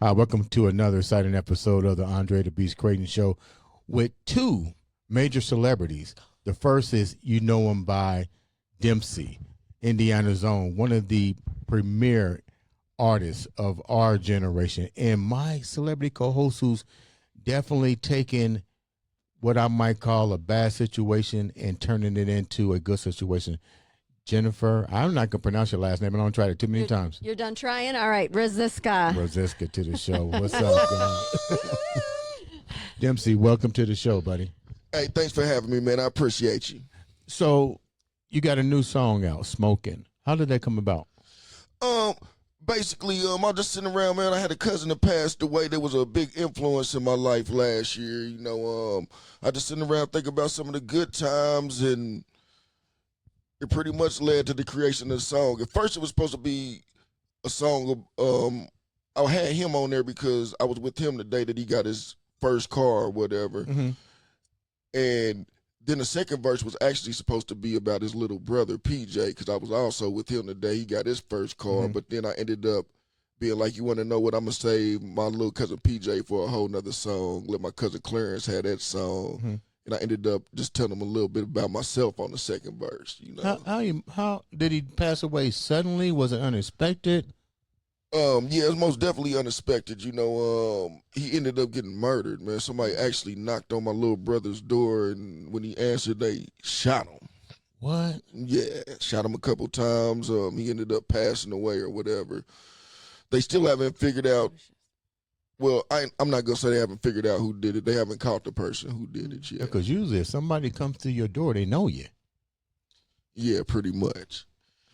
Welcome to another exciting episode of the Andre The Beast Crayton Show with two major celebrities. The first is, you know him by Dempsey, Indiana's own, one of the premier artists of our generation, and my celebrity co-host who's definitely taken what I might call a bad situation and turning it into a good situation. Jennifer, I'm not going to pronounce your last name. I don't try it too many times. You're done trying? All right, Rosiska. Rosiska to the show. What's up, guys? Dempsey, welcome to the show, buddy. Hey, thanks for having me, man. I appreciate you. So, you got a new song out, Smoking. How did that come about? Basically, I was just sitting around, man. I had a cousin that passed away. There was a big influence in my life last year. I just sitting around thinking about some of the good times, and it pretty much led to the creation of the song. At first, it was supposed to be a song of, I had him on there because I was with him the day that he got his first car or whatever. Mm-hmm. And then the second verse was actually supposed to be about his little brother, PJ, because I was also with him the day he got his first car. Mm-hmm. But then I ended up being like, you want to know what, I'm going to save my little cousin PJ for a whole nother song. Let my cousin Clarence have that song. Mm-hmm. And I ended up just telling him a little bit about myself on the second verse, you know. How did he pass away suddenly? Was it unexpected? Yeah, it's most definitely unexpected. He ended up getting murdered, man. Somebody actually knocked on my little brother's door, and when he answered, they shot him. What? Yeah, shot him a couple times. He ended up passing away or whatever. They still haven't figured out. Well, I'm not gonna say they haven't figured out who did it. They haven't caught the person who did it yet. Because usually, if somebody comes to your door, they know you. Yeah, pretty much.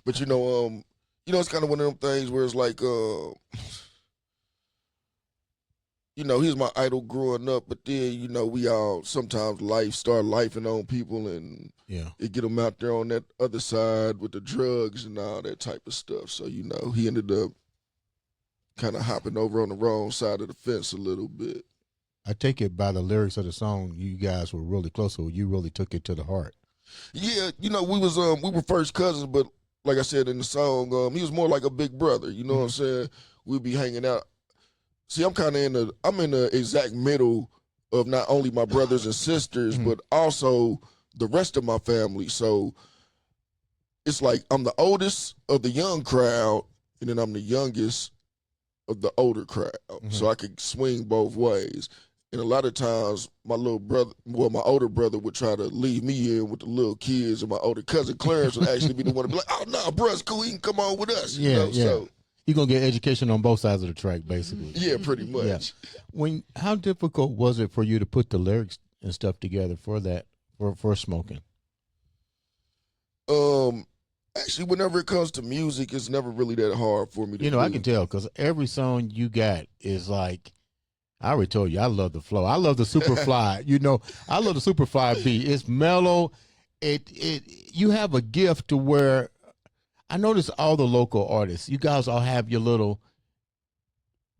But it's kind of one of them things where it's like, he was my idol growing up, but then, we all sometimes start lifing on people, and it get them out there on that other side with the drugs and all that type of stuff. So, he ended up kind of hopping over on the wrong side of the fence a little bit. I take it by the lyrics of the song, you guys were really close, so you really took it to the heart. Yeah, we were first cousins, but like I said in the song, he was more like a big brother. You know what I'm saying? We'd be hanging out. See, I'm kind of I'm in the exact middle of not only my brothers and sisters, but also the rest of my family. So it's like I'm the oldest of the young crowd, and then I'm the youngest of the older crowd. So I could swing both ways. And a lot of times my older brother would try to leave me in with the little kids, and my older cousin Clarence would actually be the one to be like, oh, no, bro, it's cool. He can come on with us. Yeah. So you're going to get education on both sides of the track, basically. Yeah, pretty much. Yeah. How difficult was it for you to put the lyrics and stuff together for Smoking? Actually, whenever it comes to music, it's never really that hard for me to do. I can tell because every song you got is like, I already told you, I love the flow. I love the Superfly. I love the Superfly beat. It's mellow. You have a gift to where I notice all the local artists, you guys all have your little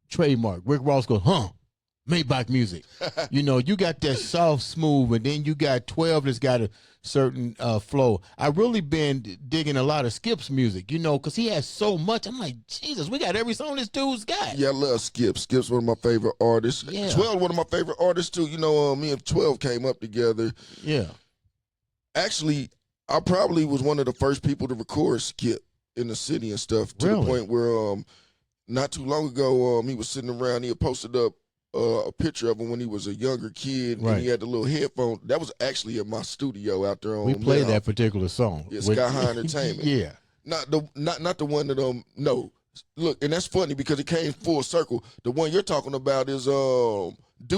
trademark. Rick Ross goes, Maybach music. You got that soft, smooth, and then you got 12 that's got a certain flow. I've really been digging a lot of Skip's music, because he has so much. I'm like, Jesus, we got every song this dude's got. Yeah, I love Skip. Skip's one of my favorite artists. Yeah. 12, one of my favorite artists, too. Me and 12 came up together. Yeah. Actually, I probably was one of the first people to record Skip in the city and stuff, to the point where not too long ago, he was sitting around, he had posted up a picture of him when he was a younger kid, and he had the little headphone. That was actually in my studio out there on. We played that particular song. Yeah, Sky High Entertainment. Yeah, not the one that no. Look, and that's funny because it came full circle. The one you're talking about is Do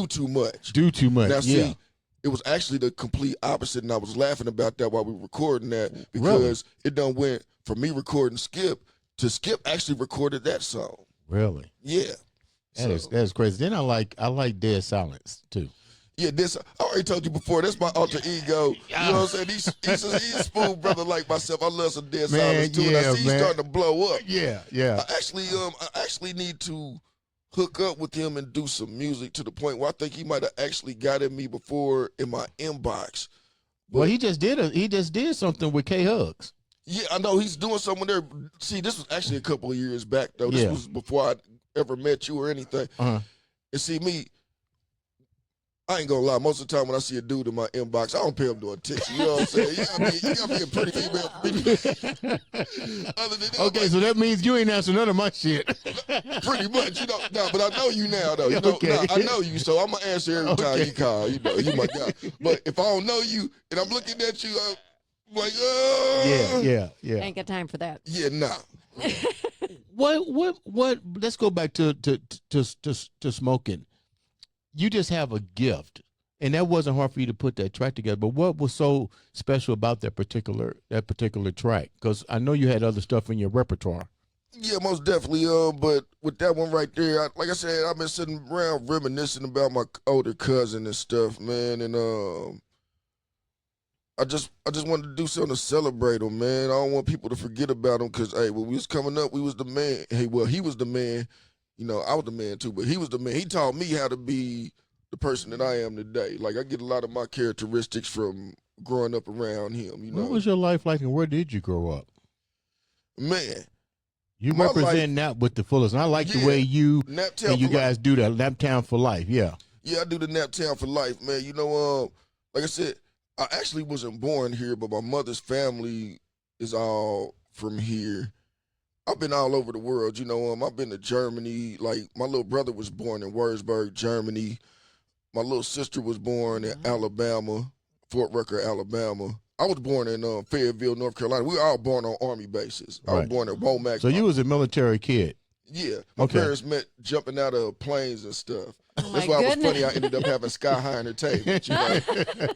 Too Much. Do Too Much. Now yeah. see, it was actually the complete opposite, and I was laughing about that while we were recording that because it done went from me recording Skip to Skip actually recorded that song. Really? Yeah. That is crazy. Then I like Dead Silence too. Yeah, I already told you before. That's my alter ego. You know what I'm saying? He's a smooth brother like myself. I love some Dead Silence too, and I see he's starting to blow up. Yeah. I actually need to hook up with him and do some music to the point where I think he might have actually got at me before in my inbox. But, well, he just did something with K Hugs. Yeah, I know he's doing something there. See, this was actually a couple of years back though. This was before ever met you or anything. Uh-huh. And see me, I ain't gonna lie. Most of the time when I see a dude in my inbox, I don't pay him no attention. You know what I'm saying? You gotta be a pretty female for me. Other than that, Okay, so that means you ain't answering none of my shit. pretty much, you know. No, but I know you now, though. You know, Okay. I know you, so I'm gonna answer every time you call. You know, you my guy. But if I don't know you and I'm looking at you, I'm like, Yeah. Ain't got time for that. yeah, nah. What? Let's go back to smoking. You just have a gift, and that wasn't hard for you to put that track together. But what was so special about that particular track? Because I know you had other stuff in your repertoire. Yeah, most definitely. But with that one right there, like I said, I've been sitting around reminiscing about my older cousin and stuff, man. And I just wanted to do something to celebrate him, man. I don't want people to forget about him because, hey, when we was coming up, we was the man. Hey, well, he was the man. You know, I was the man too, but he was the man. He taught me how to be the person that I am today. Like, I get a lot of my characteristics from growing up around him, you know. What was your life like, and where did you grow up? Man. You My represent that with the fullest. And I like the Yeah, way you Naptown and you for guys do that. Naptown for life, yeah. Yeah, I do the Naptown for life, man. You know, like I said, I actually wasn't born here, but my mother's family is all from here. I've been all over the world, you know. I've been to Germany. Like, my little brother was born in Würzburg, Germany. My little sister was born in Alabama, Fort Rucker, Alabama. I was born in Fayetteville, North Carolina. We were all born on Army bases. I was Right. born at Womack. So you was a military kid. Yeah, my Okay. parents met jumping out of planes and stuff. Oh That's my why it was goodness. funny. I ended up having Sky High Entertainment, you know.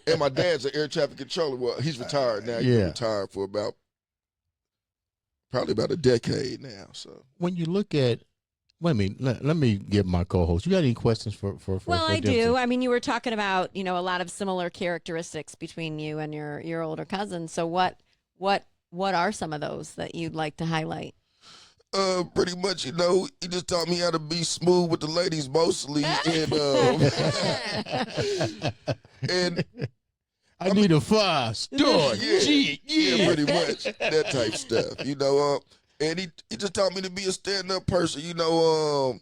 And my dad's an air traffic controller. Well, he's retired now. He's been Yeah. retired for probably about a decade now. So When you look at, wait a minute, let me get my co-host. You got any questions for Well, for I Dempsey? do. I mean, you were talking about, a lot of similar characteristics between you and your older cousin. So what are some of those that you'd like to highlight? pretty much, you know, he just taught me how to be smooth with the ladies mostly, and and I need a 5-star. yeah, pretty much that type stuff, you know. And he just taught me to be a stand-up person, you know.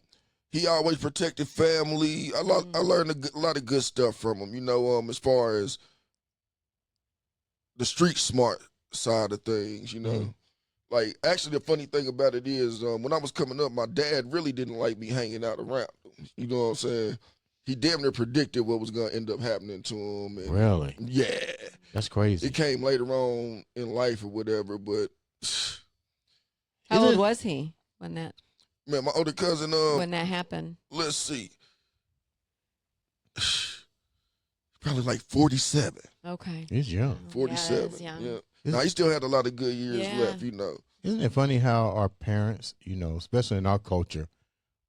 He always protected family. I learned a lot of good stuff from him, you know. As far as the street smart side of things, you know. Mm-hmm. Like, actually, the funny thing about it is, when I was coming up, my dad really didn't like me hanging out around him. You know what I'm saying? He damn near predicted what was going to end up happening to him. And Really? yeah. That's crazy. It came later on in life or whatever, but How Is old it- was he when that man, my older cousin, happened? let's see, probably like 47. Okay. He's young. 47. Yeah, Yeah. young. Now, he still had a lot of good years Yeah. left, you know. Isn't it funny how our parents, you know, especially in our culture,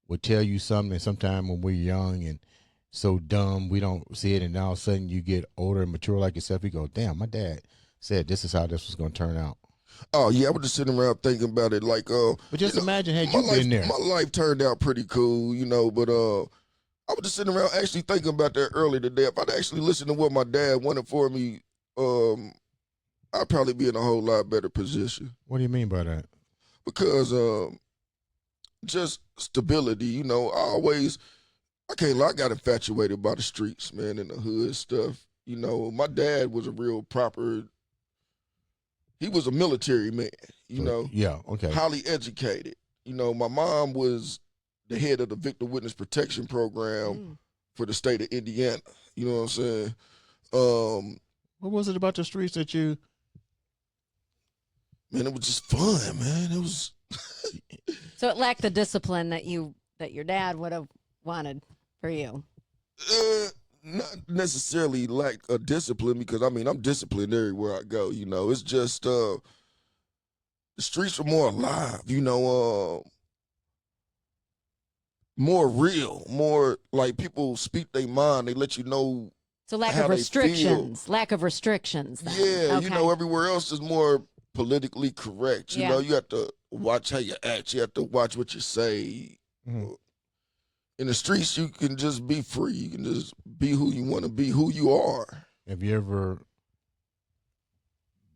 would tell you something, and sometime when we're young and so dumb, we don't see it, and now all of a sudden you get older and mature like yourself, you go, damn, my dad said this is how this was going to turn out. Oh, yeah, I was just sitting around thinking about it like, But just you know, imagine had my you life, been there. my life turned out pretty cool, you know, but I was just sitting around actually thinking about that earlier today. If I'd actually listened to what my dad wanted for me, I'd probably be in a whole lot better position. What do you mean by that? Because just stability, you know, I can't lie, I got infatuated by the streets, man, and the hood stuff. You know, my dad was he was a military man, you know, Yeah, okay. highly educated. You know, my mom was the head of the Victim Witness Protection Program for the state of Indiana. You know what I'm saying? What was it about the streets that you... Man, it was just fun, man. It was... So it lacked the discipline that your dad would have wanted for you. Not necessarily like a discipline, because I mean I'm disciplined everywhere I go. You know, it's just the streets are more alive. You know, more real, more like people speak their mind. They let you know. So lack How of they restrictions. Lack of restrictions. Then. Yeah, Okay. you know, everywhere else is more politically correct. You Yeah. know, you have to watch how you act. You have to watch what you say. Mhm. In the streets, you can just be free. You can just be who you want to be, who you are. Have you ever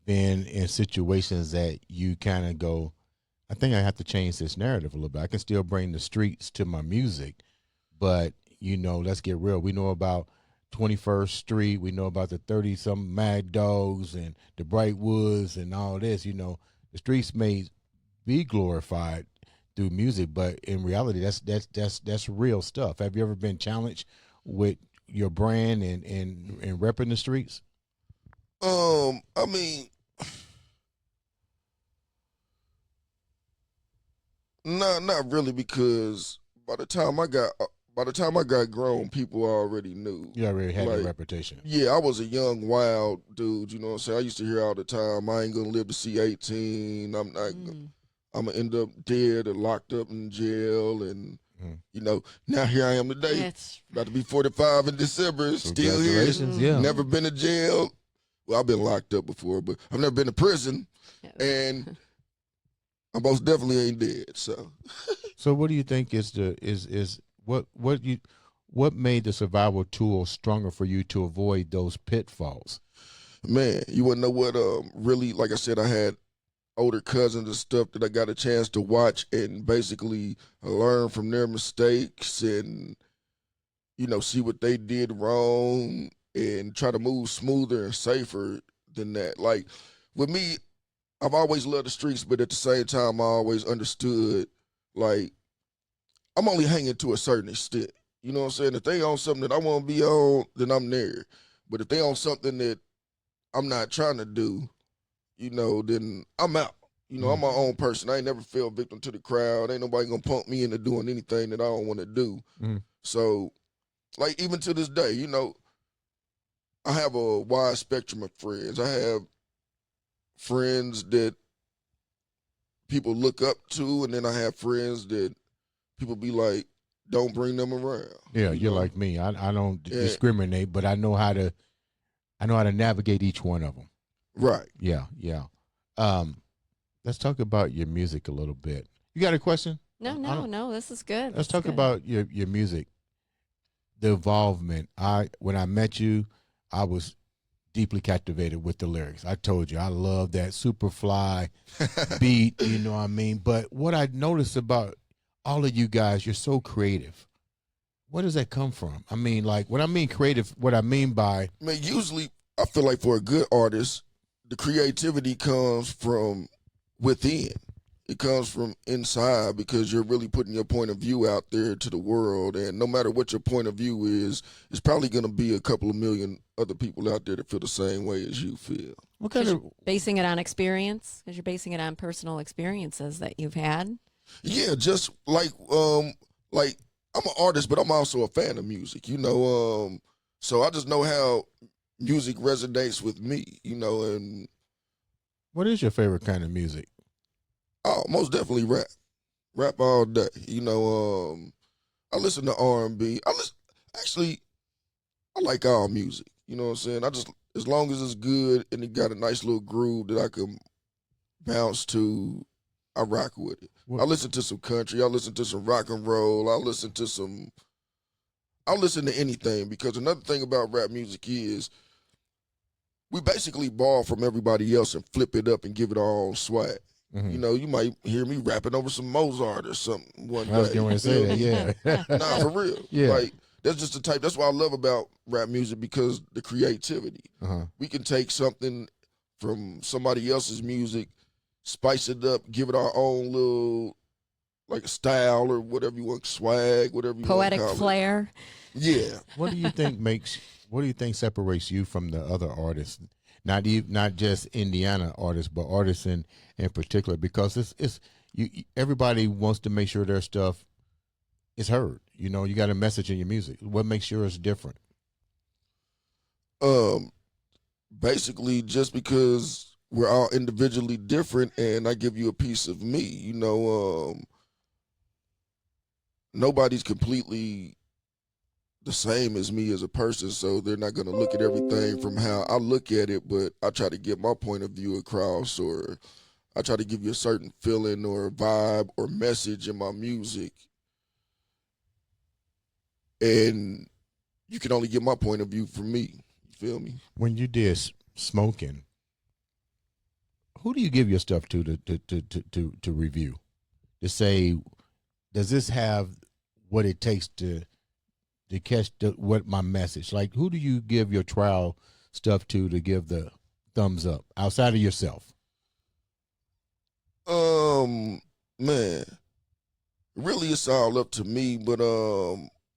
been in situations that you kind of go, I think I have to change this narrative a little bit. I can still bring the streets to my music, but let's get real. We know about 21st Street. We know about the 30-something Mad Dogs and the Brightwoods and all this. The streets may be glorified through music, but in reality, that's real stuff. Have you ever been challenged with your brand and repping the streets? I mean, not really, because by the time I got grown, people already knew. You already had a Like, reputation. Yeah, I was a young, wild dude. You know what I'm saying? I used to hear all the time, I ain't gonna live to see 18. I'm not. I'm gonna end up dead or locked up in jail. And now here I am today, It's about to be 45 in December. Still here. Congratulations, yeah. Never been to jail. Well, I've been locked up before, but I've never been to prison. And I most definitely ain't dead. So what do you think is what made the survival tool stronger for you to avoid those pitfalls? Man, you wouldn't know what really, like I said, I had older cousins and stuff that I got a chance to watch and basically learn from their mistakes and see what they did wrong and try to move smoother and safer than that. Like with me, I've always loved the streets, but at the same time, I always understood, like, I'm only hanging to a certain extent. You know what I'm saying? If they on something that I want to be on, then I'm there. But if they on something that I'm not trying to do, then I'm out. I'm my own person. I ain't never fell victim to the crowd. Ain't nobody gonna pump me into doing anything that I don't want to do. So, like, even to this day, I have a wide spectrum of friends. I have friends that people look up to, and then I have friends that people be like, don't bring them around. Yeah, you're like me. I don't discriminate, but I know how to navigate each one of them. Right. Yeah. Let's talk about your music a little bit. You got a question? No. This is good. Let's talk about your music, the involvement. When I met you, I was deeply captivated with the lyrics. I told you I love that Superfly beat. You know what I mean? But what I noticed about all of you guys, you're so creative. Where does that come from? I mean, like, when I mean creative, what I mean by, usually I feel like for a good artist, the creativity comes from within. It comes from inside, because you're really putting your point of view out there to the world. And no matter what your point of view is, it's probably going to be a couple of million other people out there that feel the same way as you feel. what kind of, basing it on experience, because you're basing it on personal experiences that you've had. Yeah, just like I'm an artist, but I'm also a fan of music, so I just know how music resonates with me, and what is your favorite kind of music? oh, most definitely rap all day. I listen to R&B. I like all music. You know what I'm saying? As long as it's good and it got a nice little groove that I can bounce to, I rock with it. I listen to some country. I listen to some rock and roll. I listen to anything, because another thing about rap music is we basically borrow from everybody else and flip it up and give it our own swag. You might hear me rapping over some Mozart or something one day. I was going to say that, yeah. Nah, for real. Yeah. Like, that's just the type. That's what I love about rap music, because the creativity. We can take something from somebody else's music, spice it up, give it our own little, like, a style or whatever you want, swag, whatever you Poetic want to call flair. it. Yeah. What do you think separates you from the other artists? Not just Indiana artists, but artists in particular, because everybody wants to make sure their stuff is heard. You got a message in your music. What makes yours different? Basically, just because we're all individually different, and I give you a piece of me. Nobody's completely the same as me as a person, so they're not going to look at everything from how I look at it, but I try to get my point of view across, or I try to give you a certain feeling or vibe or message in my music. And you can only get my point of view from me. You feel me? When you did Smoking, who do you give your stuff to review? To say, does this have what it takes to catch what my message? Like, who do you give your trial stuff to give the thumbs up outside of yourself? Man, really it's all up to me, but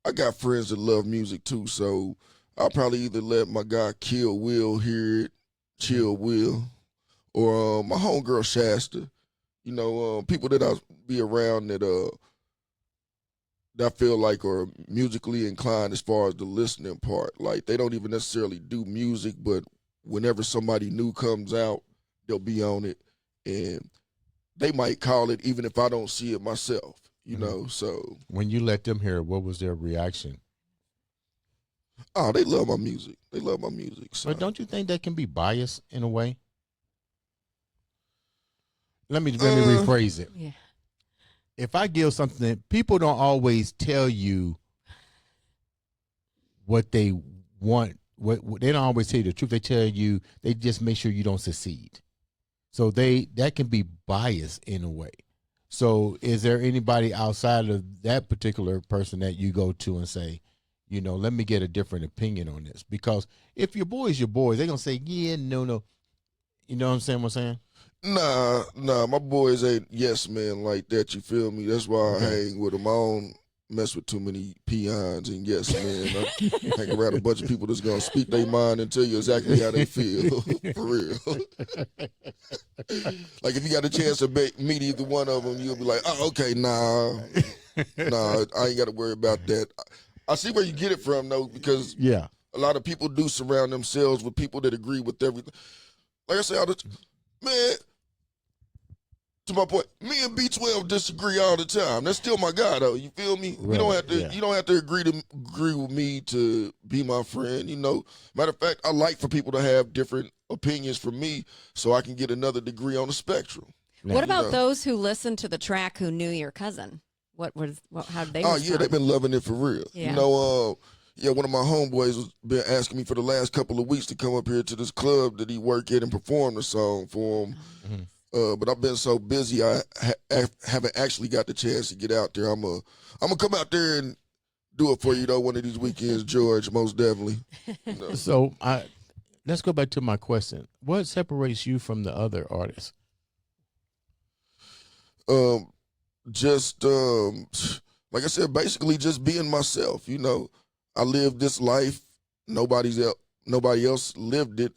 I got friends that love music too, so I'll probably either let my guy Kill Will hear it, Chill Will, or my homegirl Shasta. You know, people that I'll be around that I feel like are musically inclined as far as the listening part. Like, they don't even necessarily do music, but whenever somebody new comes out, they'll be on it, and they might call it even if I don't see it myself, you know. So when you let them hear it, what was their reaction? Oh, they love my music. They love my music. So. But don't you think that can be biased in a way? Let me rephrase it. Yeah. If I give something, people don't always tell you what they want. What they don't always tell you the truth. They tell you, they just make sure you don't succeed. So that can be biased in a way. So is there anybody outside of that particular person that you go to and say, you know, let me get a different opinion on this? Because if your boys, they're going to say, yeah, no. You know what I'm saying? Nah, my boys ain't yes men like that, you feel me? That's why I hang with them. I don't mess with too many peons and yes men. I hang around a bunch of people that's going to speak their mind and tell you exactly how they feel, for real. Like, if you got a chance to meet either one of them, you'll be like, oh, okay, nah, I ain't got to worry about that. I see where you get it from, though, because a lot of people do surround themselves with people that agree with everything. Like I said, man, to my point, me and B12 disagree all the time. That's still my guy, though. You feel me? Right. You don't have to agree with me to be my friend. You know, matter of fact, I like for people to have different opinions from me, so I can get another degree on the spectrum. What about those who listened to the track who knew your cousin? How did they? Oh yeah, they've been loving it for real. Yeah. You know, one of my homeboys has been asking me for the last couple of weeks to come up here to this club that he work at and perform the song for him. Mm-hmm. But I've been so busy, I haven't actually got the chance to get out there. I'm gonna come out there and do it for you though one of these weekends, George. Most definitely. You know. So let's go back to my question. What separates you from the other artists? Just like I said, basically just being myself. You know, I lived this life. Nobody else lived it.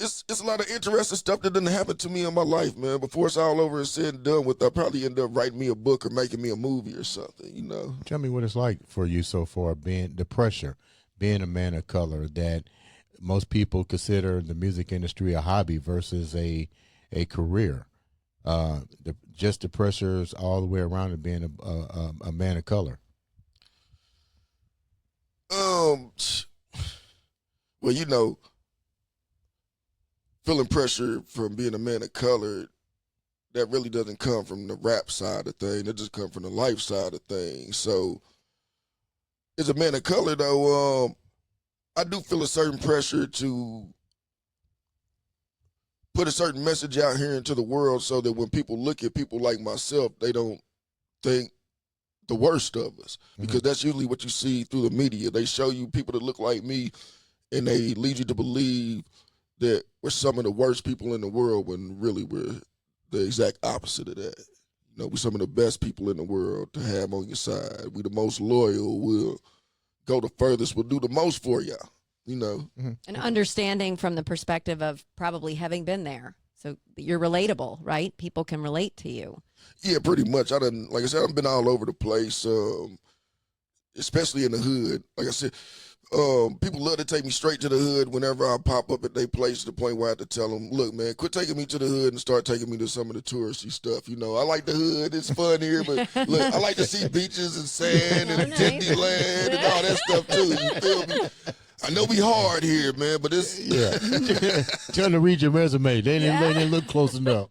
It's a lot of interesting stuff that didn't happen to me in my life, man. Before it's all over and said and done with, I'll probably end up writing me a book or making me a movie or something, you know. Tell me what it's like for you so far, being a man of color, that most people consider the music industry a hobby versus a career. Just the pressures all the way around it being a man of color. Well, you know, feeling pressure from being a man of color, that really doesn't come from the rap side of things. It just comes from the life side of things. So, as a man of color, though, I do feel a certain pressure to put a certain message out here into the world so that when people look at people like myself, they don't think the worst of us. Because that's usually what you see through the media. They show you people that look like me, and they lead you to believe that we're some of the worst people in the world when really we're the exact opposite of that. You know, we're some of the best people in the world to have on your side. We're the most loyal. We'll go the furthest. We'll do the most for y'all, you know. And understanding from the perspective of probably having been there. So you're relatable, right? People can relate to you. Yeah, pretty much. Like I said, I've been all over the place, especially in the hood. Like I said, people love to take me straight to the hood whenever I pop up at their place, to the point where I have to tell them, look, man, quit taking me to the hood and start taking me to some of the touristy stuff. You know, I like the hood. It's fun here, but look, I like to see beaches and sand and Disneyland and all that stuff too. You feel me? I know we hard here, man, but it's Trying to read your resume. They didn't look close enough.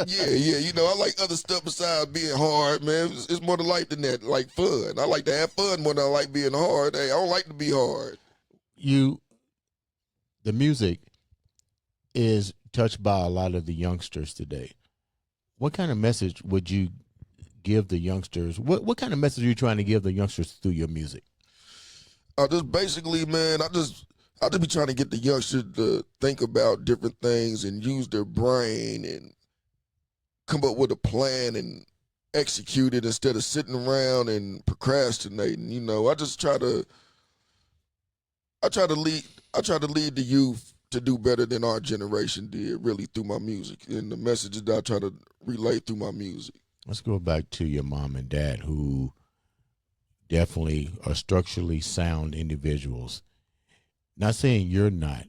yeah. You know, I like other stuff besides being hard, man. It's more to life than that, like fun. I like to have fun more than I like being hard. Hey, I don't like to be hard. The music is touched by a lot of the youngsters today. What kind of message would you give the youngsters? What kind of message are you trying to give the youngsters through your music? Just basically, man, I just be trying to get the youngsters to think about different things and use their brain and come up with a plan and execute it instead of sitting around and procrastinating. You know, I try to lead the youth to do better than our generation did, really, through my music and the messages that I try to relay through my music. Let's go back to your mom and dad, who definitely are structurally sound individuals. Not saying you're not.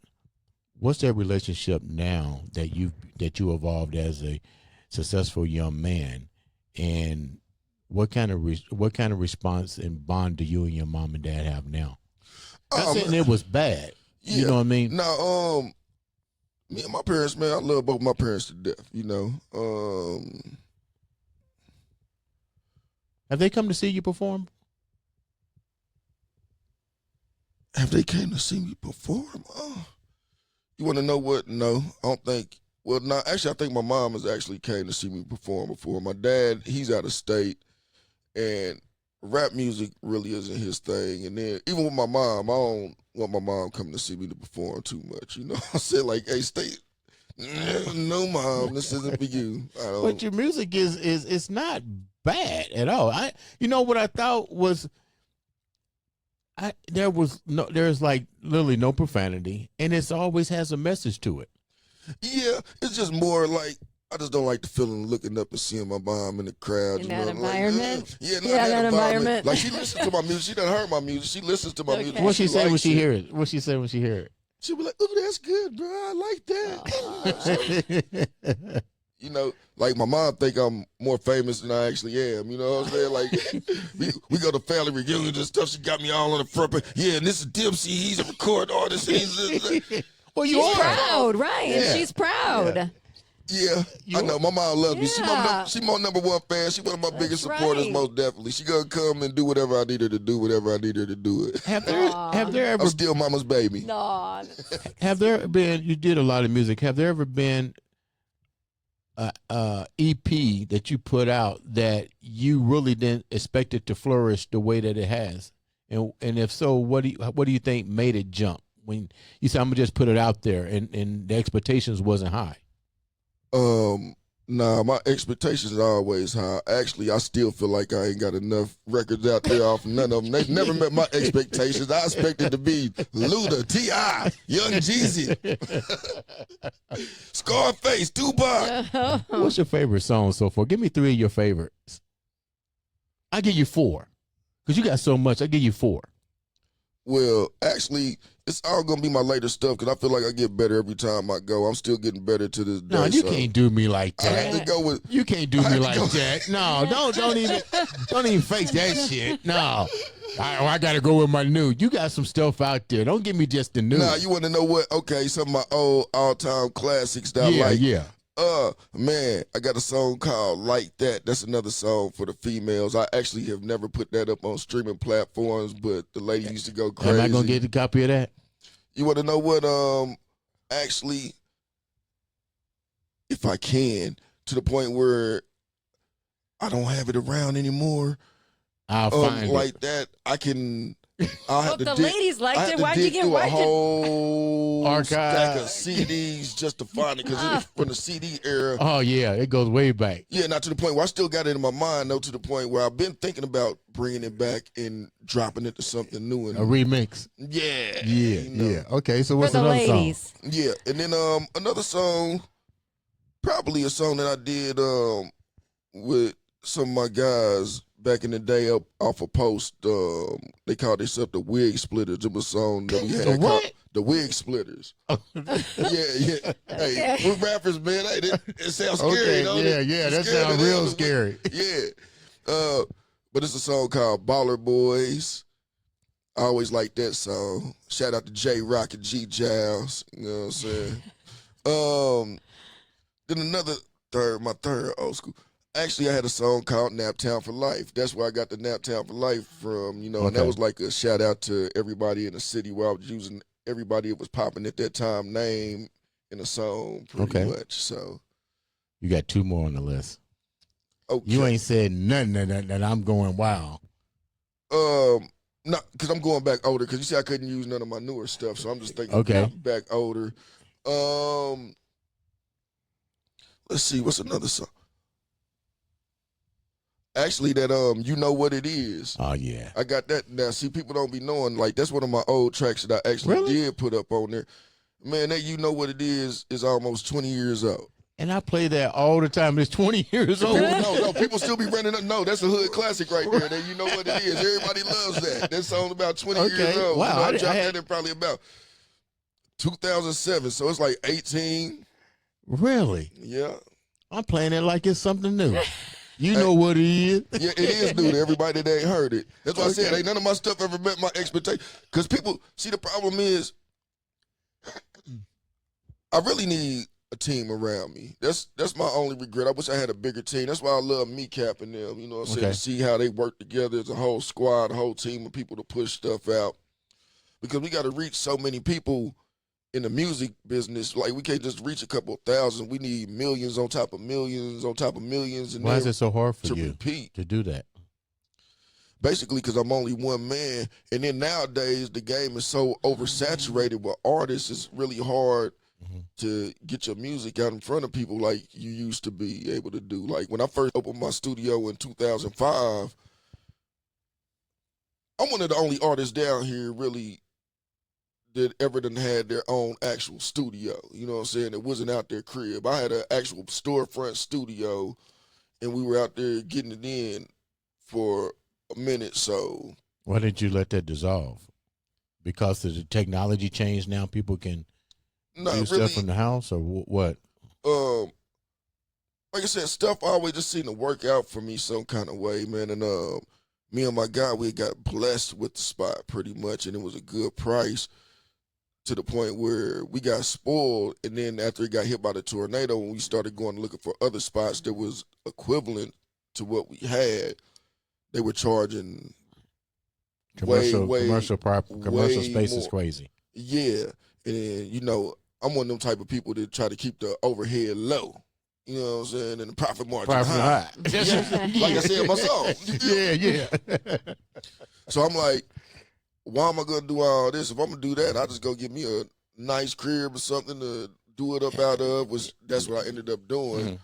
What's their relationship now that you evolved as a successful young man, and what kind of response and bond do you and your mom and dad have now? Not saying it was bad. Yeah. You know what I mean? No, me and my parents, man, I love both my parents to death. You know, Have they come to see you perform? have they came to see me perform? You want to know what? No, I don't think. Well, no, actually, I think my mom has actually came to see me perform before. My dad, he's out of state, and rap music really isn't his thing. And then even with my mom, I don't want my mom coming to see me to perform too much. You know, I said like, "Hey, stay." No, mom, this isn't for you. But your music is not bad at all. You know what I thought was, there's like literally no profanity, and it's always has a message to it. Yeah, it's just more like I just don't like the feeling of looking up and seeing my mom in the crowd. In you that know, environment? Like, That environment. Like she listens to my music. She doesn't hear my music. She listens to my music. What she say when she likes hear it? What she say when she hear it? She'll be like, "Oh, that's good, bro. I like that." You know, like my mom think I'm more famous than I actually am. You know what I'm saying? Like we go to family reunions and stuff. She got me all on the front. Yeah, and this is Dempsey. He's a recording artist. Well, She's proud, right? Yeah. And she's proud. Yeah, I know. My mom loves me. She my number one fan. She one of my biggest supporters, most definitely. She gonna come and do whatever I need her to do, whatever I need her to do it. Have there ever? I'm still mama's baby. No. Have there been? You did a lot of music. Have there ever been EP that you put out that you really didn't expect it to flourish the way that it has? And if so, what do you think made it jump when you said I'm gonna just put it out there and the expectations wasn't high? Nah, my expectations are always high. Actually, I still feel like I ain't got enough records out there off none of them. They never met my expectations. I expected to be Luda, T.I., Young Jeezy, Scarface, Tupac. What's your favorite song so far? Give me 3 of your favorites. I give you 4 because you got so much. I give you 4. Well, actually, it's all gonna be my later stuff because I feel like I get better every time I go. I'm still getting better to this day. No, you can't do me like that. I have to go with. You can't do me like that. No, don't even fake that shit. No, I got to go with my new. You got some stuff out there. Don't give me just the new. Nah, you want to know what? Okay, some of my old all-time classics that I like. Yeah. Man, I got a song called Like That. That's another song for the females. I actually have never put that up on streaming platforms, but the lady used to go crazy. Am I gonna get a copy of that? You want to know what? Actually, if I can, to the point where I don't have it around anymore. I'll find like it. That. I'll have to the dig, ladies liked it. Why'd you get a whole archive stack of CDs just to find it because it's from the CD era. Oh yeah, it goes way back. Yeah, not to the point where I still got it in my mind, though. To the point where I've been thinking about bringing it back and dropping it to something new. A remix. Yeah. Yeah. Okay, so what's for the another ladies. song? Yeah, and then another song, probably a song that I did with some of my guys back in the day up off a post. They called themselves the Wig Splitters. It was a song that we had called the Wig Splitters. Yeah. Hey, we're rappers, man. Hey, it sounds scary, don't it? Yeah, that sounds real scary. Yeah. But it's a song called Baller Boys. I always like that song. Shout out to J Rock and G Giles. You know what I'm saying? Then my third old school. Actually, I had a song called Naptown for Life. That's where I got the Naptown for Life from, and that was like a shout out to everybody in the city where I was using everybody that was popping at that time name in a song pretty Okay. much. So You got 2 more on the list. okay. You ain't said nothing that I'm going, wow. No, because I'm going back older. Because you see, I couldn't use none of my newer stuff, so I'm just thinking Okay. back older. Let's see, what's another song? Actually, that You Know What It Is. Oh, yeah. I got that now. See, people don't be knowing. Like, that's one of my old tracks that I actually Really? did put up on there. Man, that You Know What It Is almost 20 years old. And I play that all the time. It's 20 years old. No, people still be running up. No, that's a hood classic right there. That You Know What It Is. Everybody loves that. That song's about 20 years old. Wow. You know, I dropped that in probably about 2007, so it's like 18. Really? Yeah. I'm playing it like it's something new. You know what it is. Yeah, it is new to everybody that ain't heard it. That's why I said ain't none of my stuff ever met my expectation. Because people, see, the problem is I really need a team around me. That's my only regret. I wish I had a bigger team. That's why I love me capping them. You know what I'm saying? To see how they work together as a whole squad, a whole team of people to push stuff out. Because we got to reach so many people in the music business. Like, we can't just reach a couple of thousand. We need millions on top of millions on top of millions. And Why is it so hard for to you repeat? to do that? Basically, because I'm only one man. And then nowadays, the game is so oversaturated with artists, it's really hard to get your music out in front of people like you used to be able to do. Like, when I first opened my studio in 2005, I'm one of the only artists down here really that ever done had their own actual studio. You know what I'm saying? It wasn't out their crib. I had an actual storefront studio, and we were out there getting it in for a minute. So Why didn't you let that dissolve? Because of the technology change now, people can not do really. stuff from the house, or what? Like I said, stuff always just seemed to work out for me some kind of way, man. And me and my guy, we got blessed with the spot pretty much, and it was a good price to the point where we got spoiled. And then after it got hit by the tornado, when we started going looking for other spots that was equivalent to what we had, they were charging Commercial way space is more. crazy. Yeah. And, you know, I'm one of them type of people that try to keep the overhead low. You know what I'm saying? And the profit margin high. high. Like I said in my song. Yeah. So I'm like, why am I going to do all this? If I'm going to do that, I just go get me a nice crib or something to do it up out of, which that's what I ended up doing. Mm-hmm.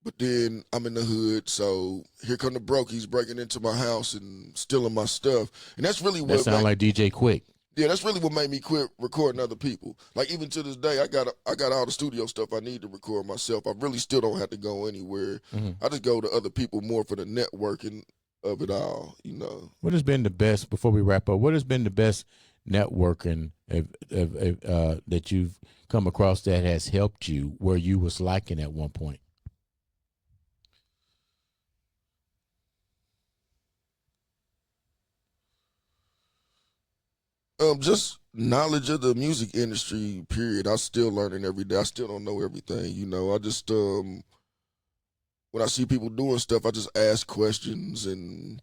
But then I'm in the hood, so here come the brokies breaking into my house and stealing my stuff. And that's really That what sound like DJ Quick. yeah, that's really what made me quit recording other people. Like, even to this day, I got all the studio stuff I need to record myself. I really still don't have to go anywhere. I just go to other people more for the networking of it all, you know. What has been the best, before we wrap up, what has been the best networking that you've come across that has helped you where you was lacking at one point? Just knowledge of the music industry, period. I'm still learning every day. I still don't know everything, you know. I just, when I see people doing stuff, I just ask questions and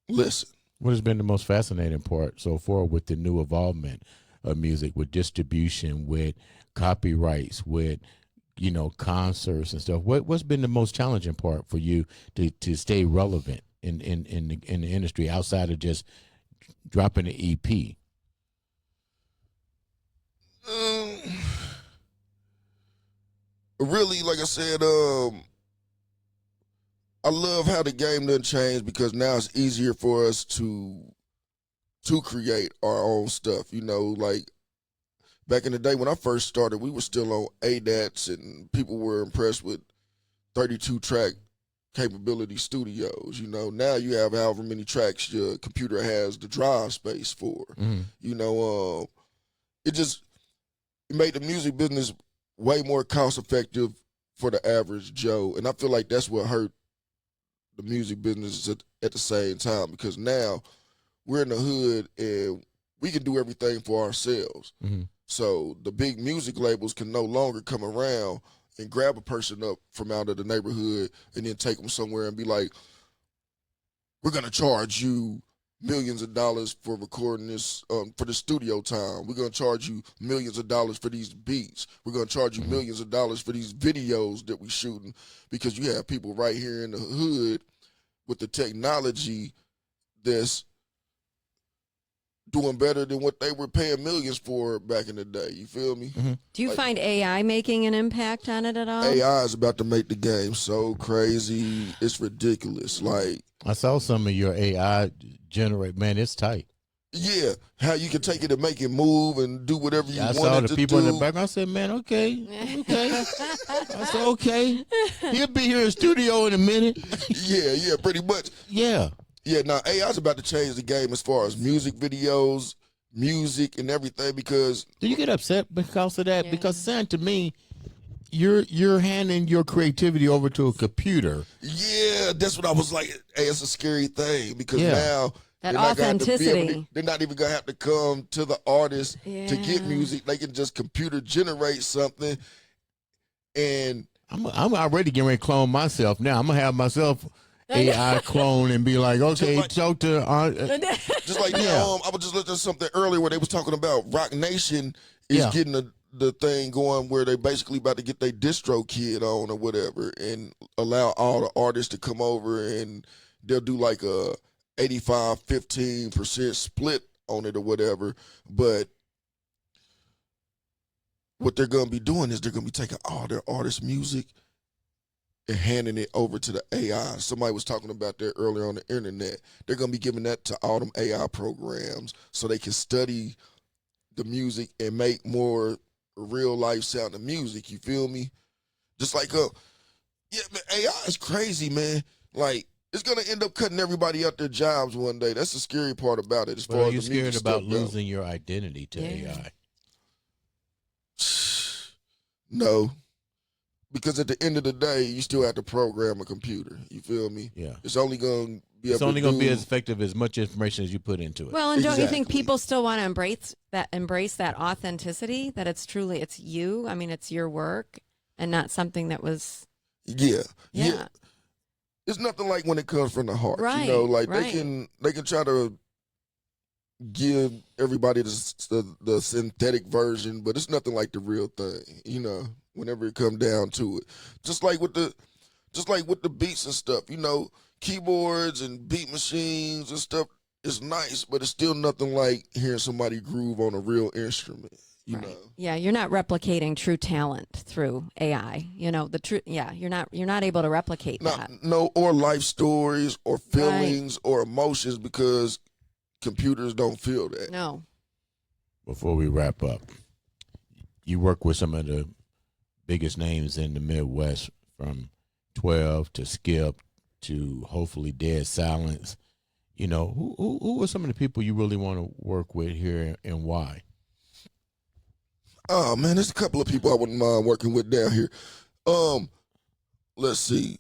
listen. What has been the most fascinating part so far with the new involvement of music, with distribution, with copyrights, with, you know, concerts and stuff? What's been the most challenging part for you to stay relevant in the industry outside of just dropping an EP? Really, like I said, I love how the game done changed, because now it's easier for us to create our own stuff. You know, like back in the day when I first started, we were still on ADATs, and people were impressed with 32 track capability studios. You know, now you have however many tracks your computer has the drive space for. You know, it made the music business way more cost effective for the average Joe, and I feel like that's what hurt the music business at the same time, because now we're in the hood and we can do everything for ourselves. So the big music labels can no longer come around and grab a person up from out of the neighborhood and then take them somewhere and be like, we're going to charge you millions of dollars for recording this, for the studio time. We're gonna charge you millions of dollars for these beats. We're gonna charge you millions of dollars for these videos that we shooting, because you have people right here in the hood with the technology that's doing better than what they were paying millions for back in the day. You feel me? Do you find AI making an impact on it at all? AI is about to make the game so crazy. It's ridiculous. Like, I saw some of your AI generate. Man, it's tight. yeah, how you can take it and make it move and do whatever you I want saw it the to people do. in the background. I said, man, okay. I said, okay. He'll be here in studio in a minute. Yeah, pretty much. Yeah. Yeah, now AI's about to change the game as far as music videos, music, and everything, because Do you get upset because of that? Yeah. Because saying to me, you're handing your creativity over to a computer. yeah, that's what I was like. Hey, it's a scary thing, because Yeah. now That they're not gonna have to be able authenticity. to- they're not even gonna have to come to the artist to get Yeah. music. They can just computer generate something, and I'm already getting ready to clone myself now. I'm gonna have myself AI clone and be like, okay, like- talk to just like Yeah. I was just listening to something earlier where they was talking about Rock Nation is Yeah. getting the thing going where they basically about to get their distro kid on or whatever, and allow all the artists to come over, and they'll do like a 85-15% split on it or whatever. But what they're gonna be doing is they're gonna be taking all their artists' music and handing it over to the AI. Somebody was talking about that earlier on the internet. They're gonna be giving that to all them AI programs so they can study the music and make more real life sounding music. You feel me? Just like yeah, man, AI is crazy, man. Like, it's gonna end up cutting everybody out their jobs one day. That's the scary part about it. As But far are as you the music scared about stuff goes. losing your identity to Yeah. AI? No. Because at the end of the day, you still have to program a computer. You feel me? Yeah. It's only going to be It's able only to going to be do- as effective as much information as you put into it. Well, and don't you think Exactly. people still want to embrace that authenticity, that it's you? I mean, it's your work and not something that was Yeah. yeah. It's nothing like when it comes from the heart. Right, You know, like right. they can try to give everybody the synthetic version, but it's nothing like the real thing, you know, whenever it come down to it. Just like with the beats and stuff, you know, keyboards and beat machines and stuff is nice, but it's still nothing like hearing somebody groove on a real instrument, you Right. know. Yeah, you're not replicating true talent through AI. You know, you're not able to replicate that. No, or life stories or feelings or emotions, because computers don't feel that. No. Before we wrap up, you work with some of the biggest names in the Midwest, from 12 to Skip to hopefully Dead Silence. You know, who are some of the people you really want to work with here, and why? Oh man, there's a couple of people I wouldn't mind working with down here. Let's see.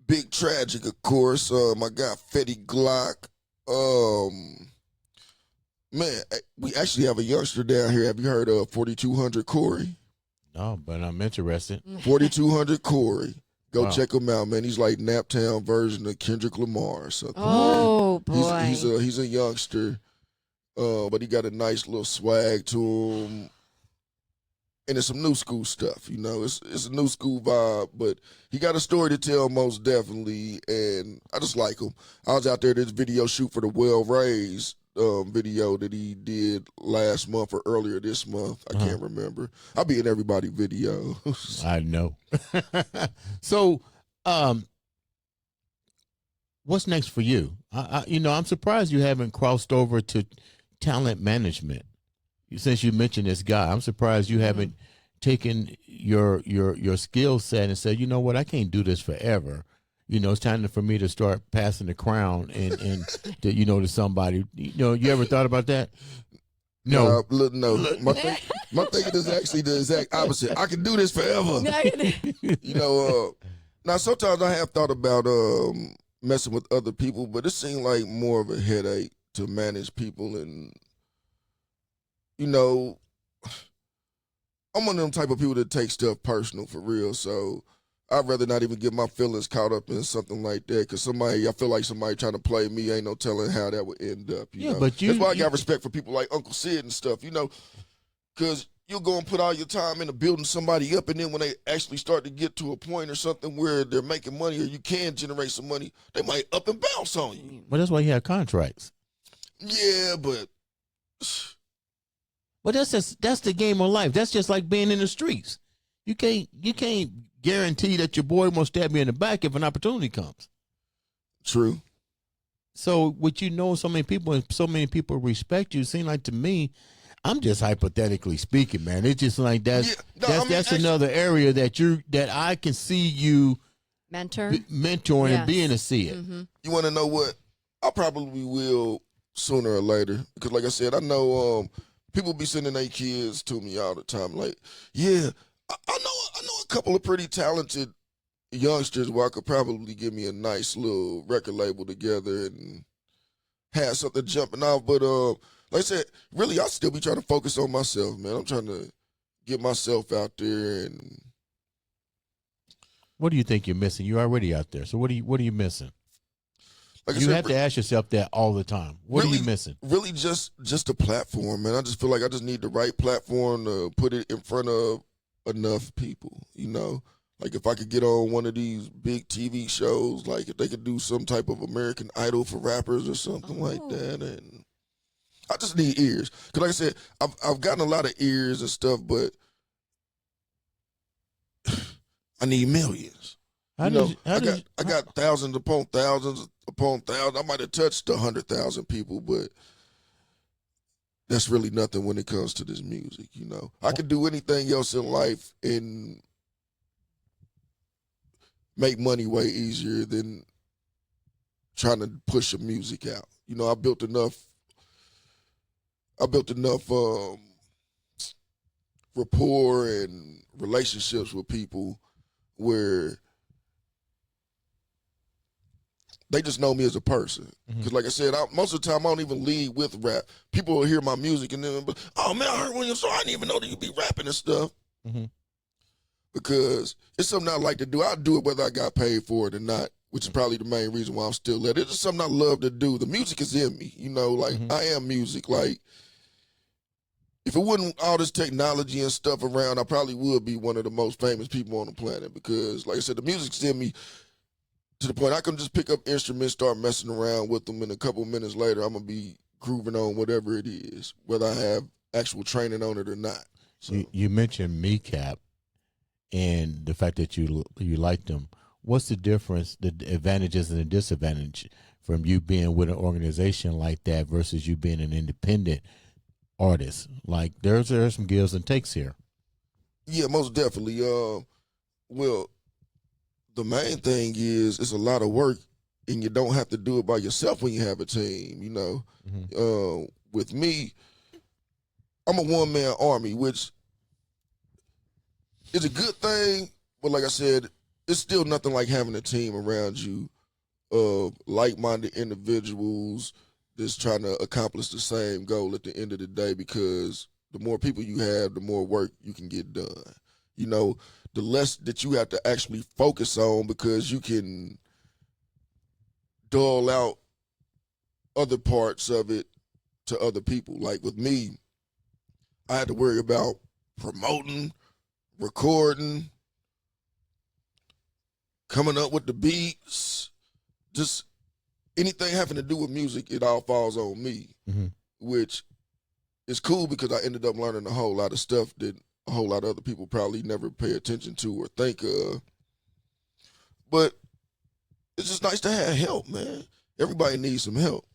Big Tragic, of course. I got Fetty Glock. Man, we actually have a youngster down here. Have you heard of 4200 Corey? No, but I'm interested. 4200 Corey. Go Wow. check him out, man. He's like Naptown version of Kendrick Lamar or something. Oh boy. He's a youngster, but he got a nice little swag to him, and it's some new school stuff. You know, it's a new school vibe, but he got a story to tell, most definitely, and I just like him. I was out there at this video shoot for the Well Raised video that he did last month or earlier this month. I can't remember. I'll be in everybody's video. I know. So, what's next for you? I'm surprised you haven't crossed over to talent management. Since you mentioned this guy, I'm surprised you haven't taken your skill set and said, you know what, I can't do this forever. You know, it's time for me to start passing the crown and to somebody. You know, you ever thought about that? No. No. My thinking is actually the exact opposite. I can do this forever. You know, now sometimes I have thought about messing with other people, but it seemed like more of a headache to manage people, and you know, I'm one of them type of people that take stuff personal for real. So I'd rather not even get my feelings caught up in something like that, because I feel like somebody trying to play me, ain't no telling how that would end up. You know? but that's why I got respect for people like Uncle Sid and stuff, you know, because you'll go and put all your time into building somebody up, and then when they actually start to get to a point or something where they're making money or you can generate some money, they might up and bounce on you. But that's why you have contracts. Yeah, but that's the game of life. That's just like being in the streets. You can't guarantee that your boy won't stab you in the back if an opportunity comes. True. So what you know, so many people and so many people respect you. It seems like to me, I'm just hypothetically speaking, man. It's just like that's another area that I can see you mentoring and being a seer. Mm-hmm. You want to know what? I probably will sooner or later, because like I said, I know people be sending their kids to me all the time. Like, yeah, I know a couple of pretty talented youngsters where I could probably get me a nice little record label together and have something jumping off. But like I said, really, I still be trying to focus on myself, man. I'm trying to get myself out there. And what do you think you're missing? You're already out there. So what are you missing? Like you have to ask yourself that all the time. What are you missing? Really, just a platform, man. I just feel like I just need the right platform to put it in front of enough people, you know? Like if I could get on one of these big TV shows, like if they could do some type of American Idol for rappers or something like that, and I just need ears. Because like I said, I've gotten a lot of ears and stuff, but I need millions. I got thousands upon thousands upon thousands. I might have touched 100,000 people, but that's really nothing when it comes to this music, you know. I could do anything else in life and make money way easier than trying to push your music out. You know, I built enough rapport and relationships with people where they just know me as a person. Because like I said, most of the time I don't even lead with rap. People will hear my music and then, oh man, I heard one of your songs. I didn't even know that you be rapping and stuff. Mm-hmm. Because it's something I like to do. I'll do it whether I got paid for it or not, which is probably the main reason why I'm still at it. It's just something I love to do. The music is in me, you know, like I am music. Like if it wasn't all this technology and stuff around, I probably would be one of the most famous people on the planet, because like I said, the music's in me to the point I can just pick up instruments, start messing around with them, and a couple minutes later I'm going to be grooving on whatever it is, whether I have actual training on it or not. So. You mentioned MECAP and the fact that you like them. What's the difference, the advantages and the disadvantage from you being with an organization like that versus you being an independent artist? Like there's some gives and takes here. Yeah, most definitely. Well, the main thing is it's a lot of work, and you don't have to do it by yourself when you have a team, you know. With me, I'm a one-man army, which is a good thing, but like I said, it's still nothing like having a team around you of like-minded individuals that's trying to accomplish the same goal at the end of the day, because the more people you have, the more work you can get done. You know, the less that you have to actually focus on, because you can dull out other parts of it to other people. Like with me, I had to worry about promoting, recording, coming up with the beats, just anything having to do with music, it all falls on me, which is cool because I ended up learning a whole lot of stuff that a whole lot of other people probably never pay attention to or think of. But it's just nice to have help, man. Everybody needs some help,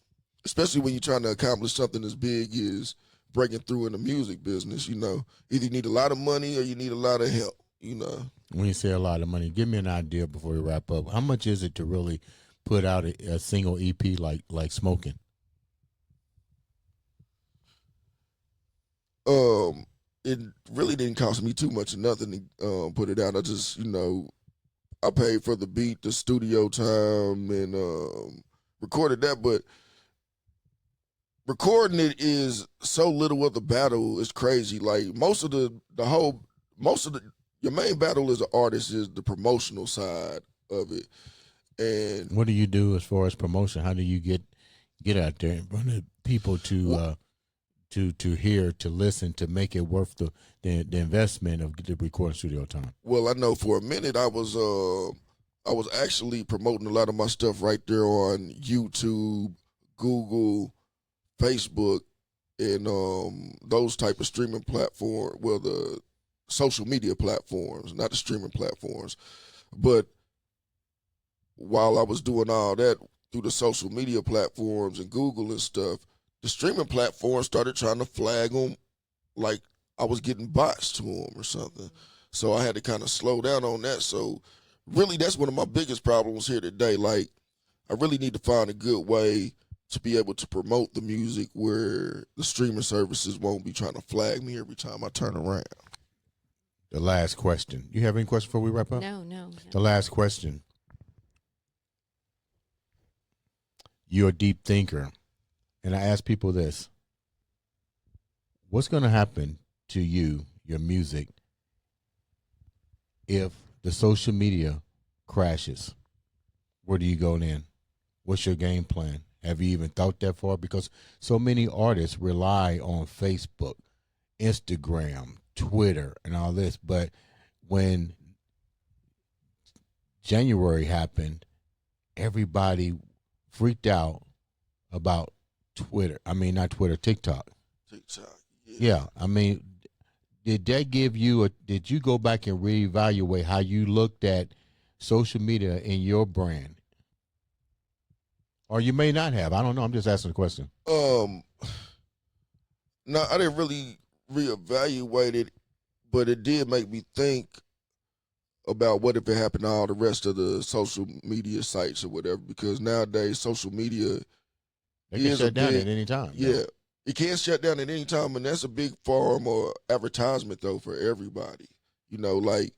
especially when you're trying to accomplish something as big as breaking through in the music business, you know. Either you need a lot of money or you need a lot of help, you know. When you say a lot of money, give me an idea before we wrap up. How much is it to really put out a single EP like Smoking? It really didn't cost me too much of nothing to put it out. I just, you know, I paid for the beat, the studio time, and recorded that. But recording it is so little of the battle. It's crazy. Like most of the your main battle as an artist is the promotional side of it. And What do you do as far as promotion? How do you get out there in front of people to hear, to listen, to make it worth the investment of the recording studio time? well, I know for a minute I was actually promoting a lot of my stuff right there on YouTube, Google, Facebook, and those type of streaming platform. Well, the social media platforms, not the streaming platforms. But while I was doing all that through the social media platforms and Google and stuff, the streaming platforms started trying to flag them like I was getting bots to them or something. So I had to kind of slow down on that. So really, that's one of my biggest problems here today. Like, I really need to find a good way to be able to promote the music where the streaming services won't be trying to flag me every time I turn around. The last question. You have any question before we wrap up? No. The last question. You're a deep thinker. And I ask people this. What's going to happen to you, your music, if the social media crashes? Where do you go then? What's your game plan? Have you even thought that far? Because so many artists rely on Facebook, Instagram, Twitter, and all this. But when January happened, everybody freaked out about Twitter. I mean, not Twitter, TikTok. TikTok. Yeah. I mean, did that give you did you go back and reevaluate how you looked at social media in your brand? Or you may not have. I don't know. I'm just asking the question. No, I didn't really reevaluate it, but it did make me think about what if it happened to all the rest of the social media sites or whatever, because nowadays social media They can is shut a down big- at any time. yeah, it can shut down at any time, and that's a big form of advertisement though for everybody. You know, like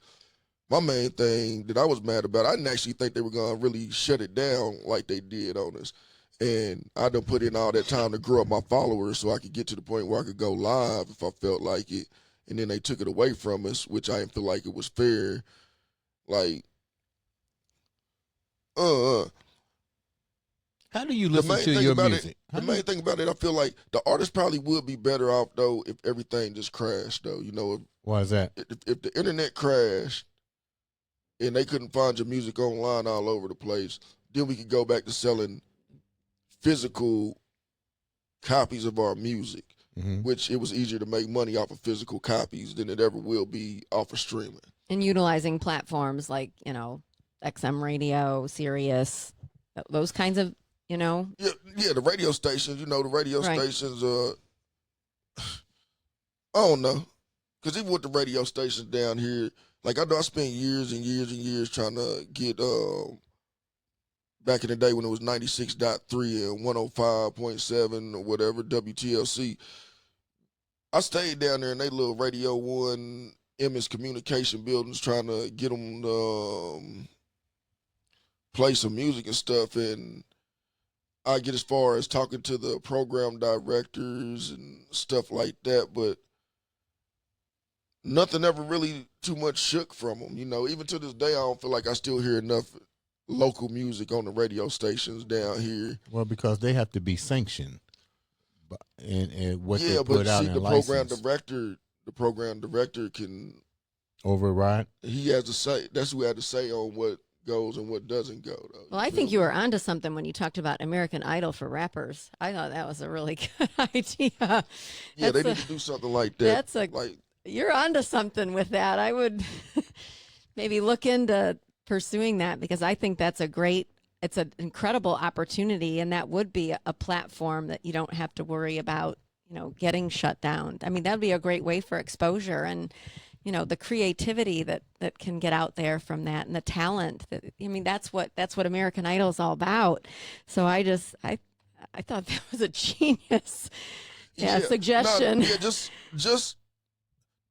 my main thing that I was mad about, I didn't actually think they were gonna really shut it down like they did on us. And I done put in all that time to grow up my followers so I could get to the point where I could go live if I felt like it. And then they took it away from us, which I didn't feel like it was fair. Like, How do you listen to your music? The main thing about it, I feel like the artist probably would be better off though if everything just crashed though. You know, Why is that? if the internet crashed and they couldn't find your music online all over the place, then we could go back to selling physical copies of our music, which it was easier to make money off of physical copies than it ever will be off of streaming. And utilizing platforms like, XM Radio, Sirius, those kinds of, Yeah, the radio stations, the radio Right. stations, I don't know. Because even with the radio stations down here, like I know I spent years and years and years trying to get, back in the day when it was 96.3 and 105.7 or whatever, WTLC, I stayed down there in they little Radio 1 MS Communication buildings trying to get them to play some music and stuff. And I get as far as talking to the program directors and stuff like that, but nothing ever really too much shook from them. Even to this day, I don't feel like I still hear enough local music on the radio stations down here. Well, because they have to be sanctioned, and what they Yeah, put but out see, in the license. program director can, Override. he has to say, that's who had to say on what goes and what doesn't go, though. Well, I think you were onto something when you talked about American Idol for rappers. I thought that was a really good idea. Yeah, That's they need to do something like that. You're onto something with that. I would maybe look into pursuing that, because I think it's an incredible opportunity, and that would be a platform that you don't have to worry about, getting shut down. I mean, that'd be a great way for exposure and, the creativity that can get out there from that, and the talent that's what American Idol is all about. So I thought that was a genius suggestion. Just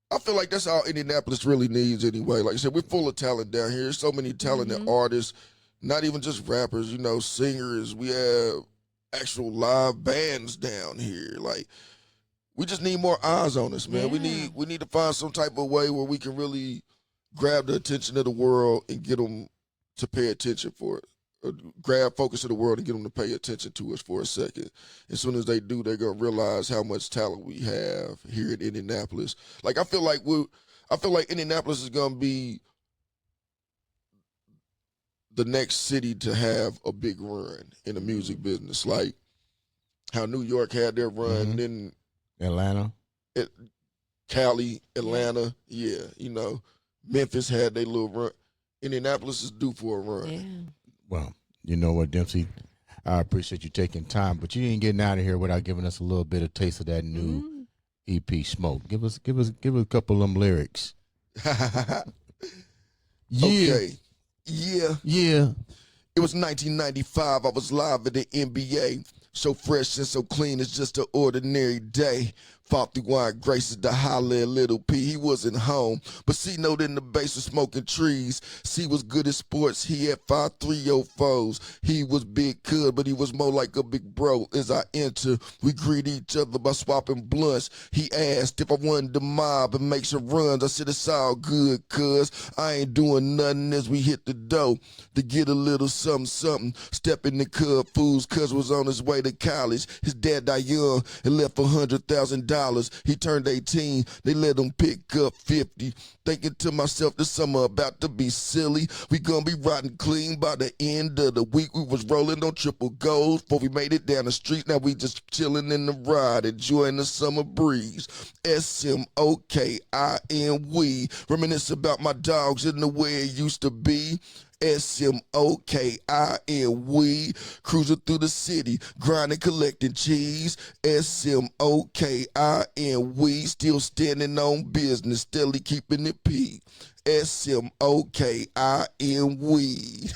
I feel like that's all Indianapolis really needs anyway. Like I said, we're full of talent down here. There's so many talented artists, not even just rappers, singers. We have actual live bands down here. Like, we just need more eyes on us, man. Yeah. We need to find some type of way where we can really grab the attention of the world and get them to pay attention for it. Grab focus of the world and get them to pay attention to us for a second. As soon as they do, they're gonna realize how much talent we have here in Indianapolis. Like I feel like Indianapolis is gonna be the next city to have a big run in the music business, like how New York had their run, then Atlanta, Cali, Atlanta, Memphis had their little run. Indianapolis is due for a run. Yeah. well, you know what, Dempsey, I appreciate you taking time, but you ain't getting out of here without giving us a little bit of taste of that new EP, Smoke. Give us a couple of them lyrics. Okay. Yeah. It was 1995. I was live at the NBA. So fresh and so clean, it's just an ordinary day. Fought through wine graces to holler at Little P. He wasn't home, but C note in the base was smoking trees. C was good at sports. He had 5'3" foes. He was big cud, but he was more like a big bro. As I enter, we greet each other by swapping blunts. He asked if I wanted to mob and make some runs. I said it's all good, cuz I ain't doing nothing as we hit the dough to get a little something. Step in the cub fools, cuz was on his way to college. His dad died young and left $100,000. He turned 18, they let him pick up 50. Thinking to myself, this summer about to be silly. We gonna be riding clean by the end of the week. We was rolling on triple goals before we made it down the street. Now we just chilling in the ride, enjoying the summer breeze. SMOKIN, we reminisce about my dogs and the way it used to be. SMOKIN, we cruising through the city, grinding, collecting cheese. SMOKIN, we still standing on business, steadily keeping it P. SMOKIN, we.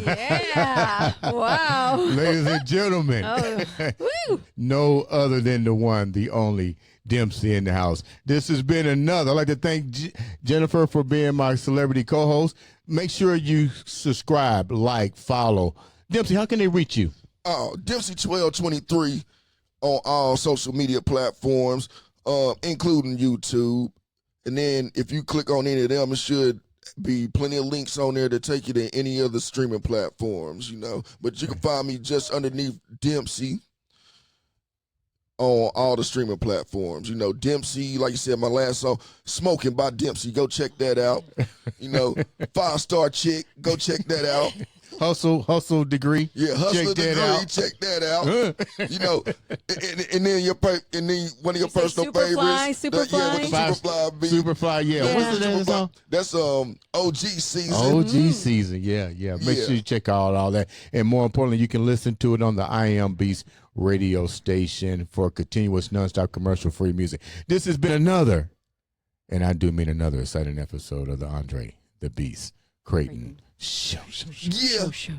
Yeah. Wow. Ladies and gentlemen, Woo. no other than the one, the only Dempsey in the house. This has been another. I'd like to thank Jennifer for being my celebrity co-host. Make sure you subscribe, like, follow. Dempsey, how can they reach you? Dempsey 1223 on all social media platforms, including YouTube. And then if you click on any of them, it should be plenty of links on there to take you to any other streaming platforms, But you can find me just underneath Dempsey on all the streaming platforms. Dempsey, like you said, my last song, Smoking by Dempsey. Go check that out. 5-star chick. Go check that out. Hustle degree. Yeah, hustle degree. Check that out. And then one of your personal favorites. Superfly. Superfly. Yeah. What's the name of the song? That's OG season. OG season. Yeah. Make sure you check out all that, and more importantly, you can listen to it on the I Am Beast radio station for continuous, nonstop, commercial-free music. This has been another, and I do mean another, exciting episode of the Andre the Beast Crayton Show. Yeah. Show.